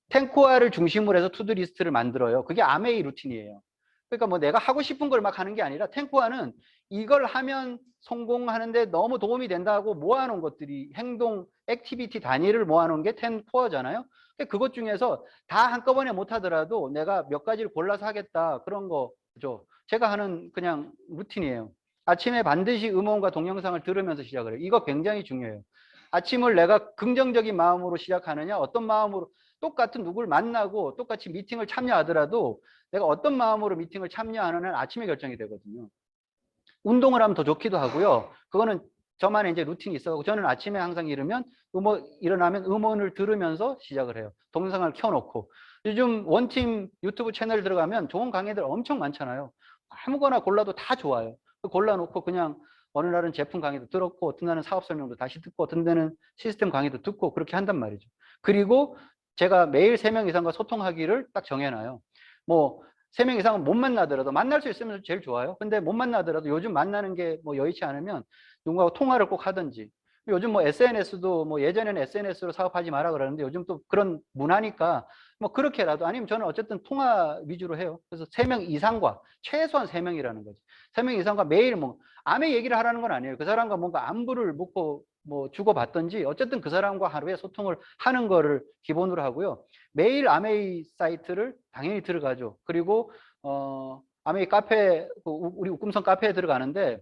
10코어를 중심으로 해서 투두 리스트를 만들어요. 그게 아메이 루틴이에요. 그러니까 뭐 내가 하고 싶은 걸 막 하는 게 아니라 10코어는 이걸 하면 성공하는데 너무 도움이 된다고 모아놓은 것들이 행동, 액티비티 단위를 모아놓은 게 10코어잖아요. 그것 중에서 다 한꺼번에 못하더라도 내가 몇 가지를 골라서 하겠다 그런 거죠. 제가 하는 그냥 루틴이에요. 아침에 반드시 음원과 동영상을 들으면서 시작을 해요. 이거 굉장히 중요해요. 아침을 내가 긍정적인 마음으로 시작하느냐 어떤 마음으로 똑같은 누구를 만나고 똑같이 미팅을 참여하더라도 내가 어떤 마음으로 미팅을 참여하느냐는 아침에 결정이 되거든요. 운동을 하면 더 좋기도 하고요. 그거는 저만의 이제 루틴이 있어서 저는 아침에 항상 일어나면 음원을 들으면서 시작을 해요. 동영상을 켜놓고. 요즘 원팀 유튜브 채널 들어가면 좋은 강의들 엄청 많잖아요. 아무거나 골라도 다 좋아요. 골라놓고 그냥 어느 날은 제품 강의도 들었고 어떤 날은 사업 설명도 다시 듣고 어떤 데는 시스템 강의도 듣고 그렇게 한단 말이죠. 그리고 제가 매일 3명 이상과 소통하기를 딱 정해놔요. 뭐 3명 이상은 못 만나더라도 만날 수 있으면 제일 좋아요. 근데 못 만나더라도 요즘 만나는 게 뭐 여의치 않으면 누군가하고 통화를 꼭 하든지. 요즘 뭐 SNS도 뭐 예전에는 SNS로 사업하지 마라 그러는데 요즘 또 그런 문화니까 뭐 그렇게라도 아니면 저는 어쨌든 통화 위주로 해요. 그래서 3명 이상과 최소한 3명이라는 거지. 3명 이상과 매일 뭐 암의 얘기를 하라는 건 아니에요. 그 사람과 뭔가 안부를 묻고 뭐 주고받든지 어쨌든 그 사람과 하루에 소통을 하는 거를 기본으로 하고요. 매일 아메이 사이트를 당연히 들어가죠. 그리고 아메이 카페 우리 웃금성 카페에 들어가는데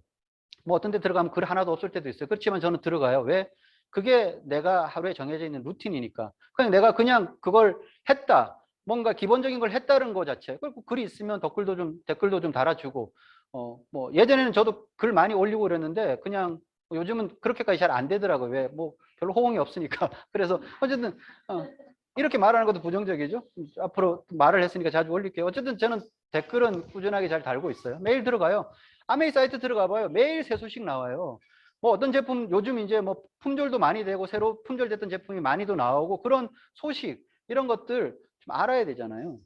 뭐 어떤 데 들어가면 글 하나도 없을 때도 있어요. 그렇지만 저는 들어가요. 왜? 그게 내가 하루에 정해져 있는 루틴이니까. 그냥 내가 그냥 그걸 했다. 뭔가 기본적인 걸 했다는 거 자체. 그리고 글이 있으면 댓글도 좀 달아주고 뭐 예전에는 저도 글 많이 올리고 그랬는데 그냥 요즘은 그렇게까지 잘 안 되더라고요. 왜? 뭐 별로 호응이 없으니까. 그래서 어쨌든 이렇게 말하는 것도 부정적이죠. 앞으로 말을 했으니까 자주 올릴게요. 어쨌든 저는 댓글은 꾸준하게 잘 달고 있어요. 매일 들어가요. 아메이 사이트 들어가 봐요. 매일 새 소식 나와요. 뭐 어떤 제품 요즘 이제 뭐 품절도 많이 되고 새로 품절됐던 제품이 많이도 나오고 그런 소식 이런 것들 좀 알아야 되잖아요.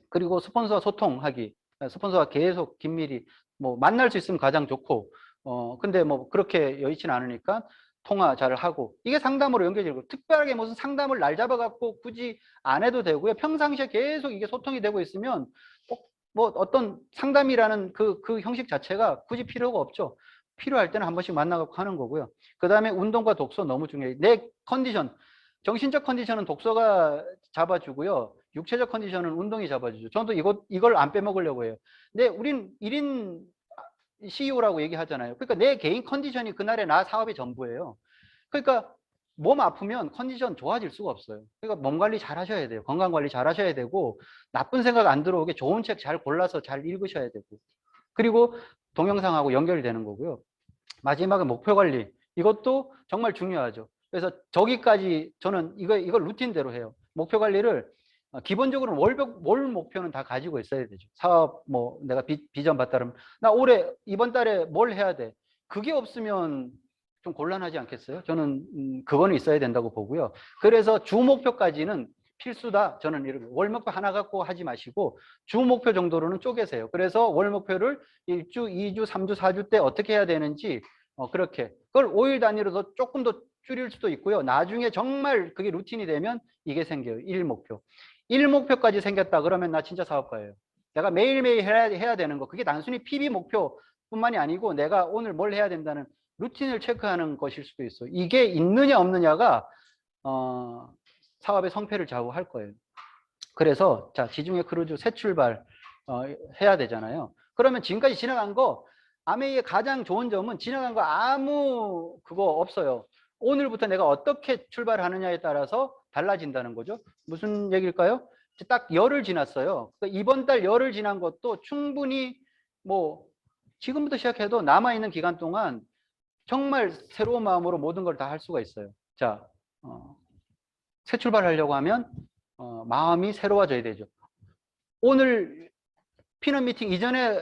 그리고 스폰서와 소통하기. 스폰서와 계속 긴밀히 뭐 만날 수 있으면 가장 좋고 근데 뭐 그렇게 여의치는 않으니까 통화 잘 하고 이게 상담으로 연결되고 특별하게 무슨 상담을 날 잡아갖고 굳이 안 해도 되고요. 평상시에 계속 이게 소통이 되고 있으면 꼭 뭐 어떤 상담이라는 그 형식 자체가 굳이 필요가 없죠. 필요할 때는 한 번씩 만나갖고 하는 거고요. 그 다음에 운동과 독서 너무 중요해요. 내 컨디션, 정신적 컨디션은 독서가 잡아주고요. 육체적 컨디션은 운동이 잡아주죠. 저도 이걸 안 빼먹으려고 해요. 근데 우린 1인 CEO라고 얘기하잖아요. 그러니까 내 개인 컨디션이 그날의 나 사업의 전부예요. 그러니까 몸 아프면 컨디션 좋아질 수가 없어요. 그러니까 몸 관리 잘 하셔야 돼요. 건강 관리 잘 하셔야 되고 나쁜 생각 안 들어오게 좋은 책 잘 골라서 잘 읽으셔야 되고 그리고 동영상하고 연결되는 거고요. 마지막에 목표 관리. 이것도 정말 중요하죠. 그래서 저기까지 저는 이걸 루틴대로 해요. 목표 관리를 기본적으로는 월 목표는 다 가지고 있어야 되죠. 사업 뭐 내가 비전 봤다 그러면 나 올해 이번 달에 뭘 해야 돼. 그게 없으면 좀 곤란하지 않겠어요? 저는 그거는 있어야 된다고 보고요. 그래서 주 목표까지는 필수다. 저는 이렇게 월 목표 하나 갖고 하지 마시고 주 목표 정도로는 쪼개세요. 그래서 월 목표를 1주, 2주, 3주, 4주 때 어떻게 해야 되는지 그렇게 그걸 5일 단위로 더 조금 더 줄일 수도 있고요. 나중에 정말 그게 루틴이 되면 이게 생겨요. 1 목표. 1 목표까지 생겼다 그러면 나 진짜 사업가예요. 내가 매일매일 해야 되는 거. 그게 단순히 PB 목표뿐만이 아니고 내가 오늘 뭘 해야 된다는 루틴을 체크하는 것일 수도 있어요. 이게 있느냐 없느냐가 사업의 성패를 좌우할 거예요. 그래서 자 지중해 크루즈 새 출발 해야 되잖아요. 그러면 지금까지 지나간 거 아메이의 가장 좋은 점은 지나간 거 아무 그거 없어요. 오늘부터 내가 어떻게 출발하느냐에 따라서 달라진다는 거죠. 무슨 얘기일까요? 딱 열흘 지났어요. 이번 달 열흘 지난 것도 충분히 뭐 지금부터 시작해도 남아있는 기간 동안 정말 새로운 마음으로 모든 걸 다 할 수가 있어요. 자, 새 출발하려고 하면 마음이 새로워져야 되죠. 오늘 피넛 미팅 이전에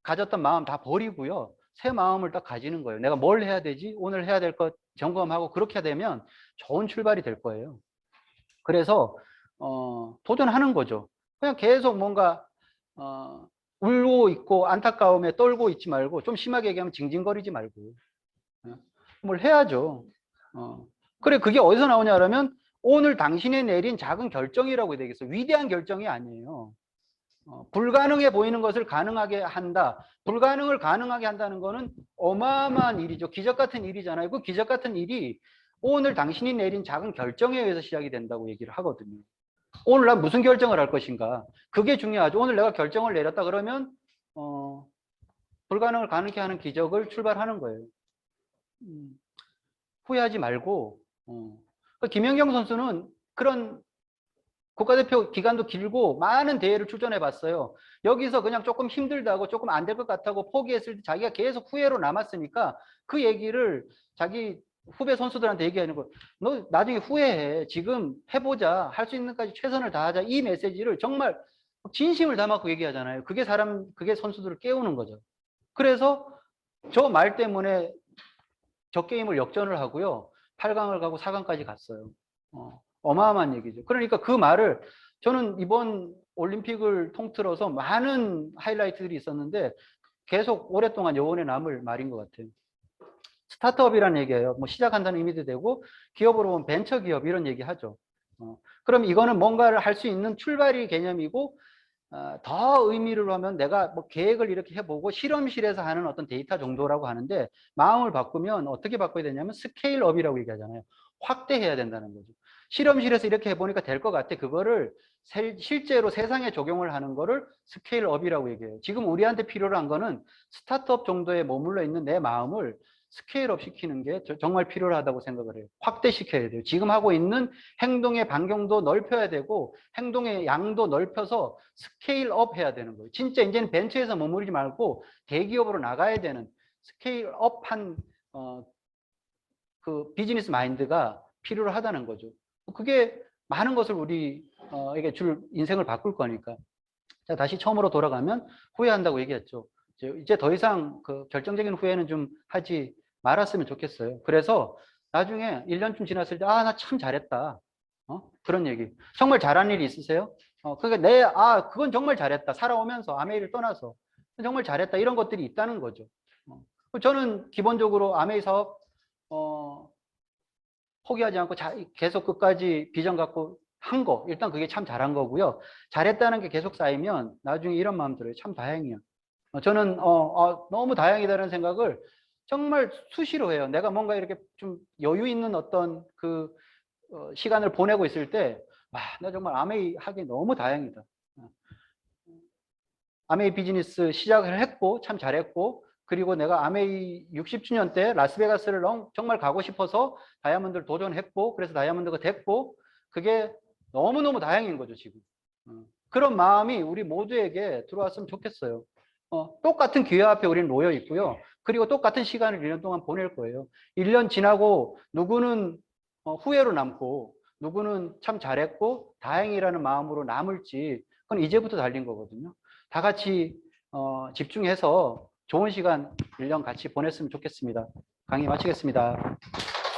가졌던 마음 다 버리고요. 새 마음을 딱 가지는 거예요. 내가 뭘 해야 되지? 오늘 해야 될 것 점검하고 그렇게 되면 좋은 출발이 될 거예요. 그래서 도전하는 거죠. 그냥 계속 뭔가 울고 있고 안타까움에 떨고 있지 말고 좀 심하게 얘기하면 징징거리지 말고 뭘 해야죠. 그래 그게 어디서 나오냐 그러면 오늘 당신이 내린 작은 결정이라고 되겠어요. 위대한 결정이 아니에요. 불가능해 보이는 것을 가능하게 한다. 불가능을 가능하게 한다는 거는 어마어마한 일이죠. 기적 같은 일이잖아요. 그 기적 같은 일이 오늘 당신이 내린 작은 결정에 의해서 시작이 된다고 얘기를 하거든요. 오늘 난 무슨 결정을 할 것인가. 그게 중요하죠. 오늘 내가 결정을 내렸다 그러면 불가능을 가능하게 하는 기적을 출발하는 거예요. 후회하지 말고 김연경 선수는 그런 국가대표 기간도 길고 많은 대회를 출전해 봤어요. 여기서 그냥 조금 힘들다고 조금 안 될 것 같다고 포기했을 때 자기가 계속 후회로 남았으니까 그 얘기를 자기 후배 선수들한테 얘기하는 거예요. 너 나중에 후회해. 지금 해보자. 할 수 있는 까지 최선을 다하자. 이 메시지를 정말 진심을 담아서 얘기하잖아요. 그게 선수들을 깨우는 거죠. 그래서 저 말 때문에 저 게임을 역전을 하고요. 8강을 가고 4강까지 갔어요. 어마어마한 얘기죠. 그러니까 그 말을 저는 이번 올림픽을 통틀어서 많은 하이라이트들이 있었는데 계속 오랫동안 여운에 남을 말인 것 같아요. 스타트업이라는 얘기예요. 뭐 시작한다는 의미도 되고 기업으로 보면 벤처 기업 이런 얘기 하죠. 그럼 이거는 뭔가를 할 수 있는 출발이 개념이고 더 의미를 하면 내가 뭐 계획을 이렇게 해보고 실험실에서 하는 어떤 데이터 정도라고 하는데 마음을 바꾸면 어떻게 바꿔야 되냐면 스케일업이라고 얘기하잖아요. 확대해야 된다는 거죠. 실험실에서 이렇게 해보니까 될 것 같아. 그거를 실제로 세상에 적용을 하는 거를 스케일업이라고 얘기해요. 지금 우리한테 필요로 한 거는 스타트업 정도에 머물러 있는 내 마음을 스케일업 시키는 게 정말 필요하다고 생각을 해요. 확대시켜야 돼요. 지금 하고 있는 행동의 반경도 넓혀야 되고 행동의 양도 넓혀서 스케일업 해야 되는 거예요. 진짜 이제는 벤처에서 머무르지 말고 대기업으로 나가야 되는 스케일업한 그 비즈니스 마인드가 필요하다는 거죠. 그게 많은 것을 우리에게 줄 인생을 바꿀 거니까. 자, 다시 처음으로 돌아가면 후회한다고 얘기했죠. 이제 더 이상 그 결정적인 후회는 좀 하지 말았으면 좋겠어요. 그래서 나중에 1년쯤 지났을 때, 나 참 잘했다. 그런 얘기. 정말 잘한 일이 있으세요? 그러니까 그건 정말 잘했다. 살아오면서 아메이를 떠나서 정말 잘했다. 이런 것들이 있다는 거죠. 저는 기본적으로 아메이 사업, 포기하지 않고 계속 끝까지 비전 갖고 한 거, 일단 그게 참 잘한 거고요. 잘했다는 게 계속 쌓이면 나중에 이런 마음 들어요. 참 다행이야. 저는 너무 다행이다라는 생각을 정말 수시로 해요. 내가 뭔가 이렇게 좀 여유 있는 어떤 그 시간을 보내고 있을 때, 나 정말 아메이 하기 너무 다행이다. 아메이 비즈니스 시작을 했고 참 잘했고, 그리고 내가 아메이 60주년 때 라스베가스를 정말 가고 싶어서 다이아몬드를 도전했고, 그래서 다이아몬드가 됐고, 그게 너무너무 다행인 거죠, 지금. 그런 마음이 우리 모두에게 들어왔으면 좋겠어요. 똑같은 기회 앞에 우리는 놓여 있고요. 그리고 똑같은 시간을 1년 동안 보낼 거예요. 1년 지나고 누구는 후회로 남고 누구는 참 잘했고 다행이라는 마음으로 남을지 그건 이제부터 달린 거거든요. 다 같이 집중해서 좋은 시간 1년 같이 보냈으면 좋겠습니다. 강의 마치겠습니다.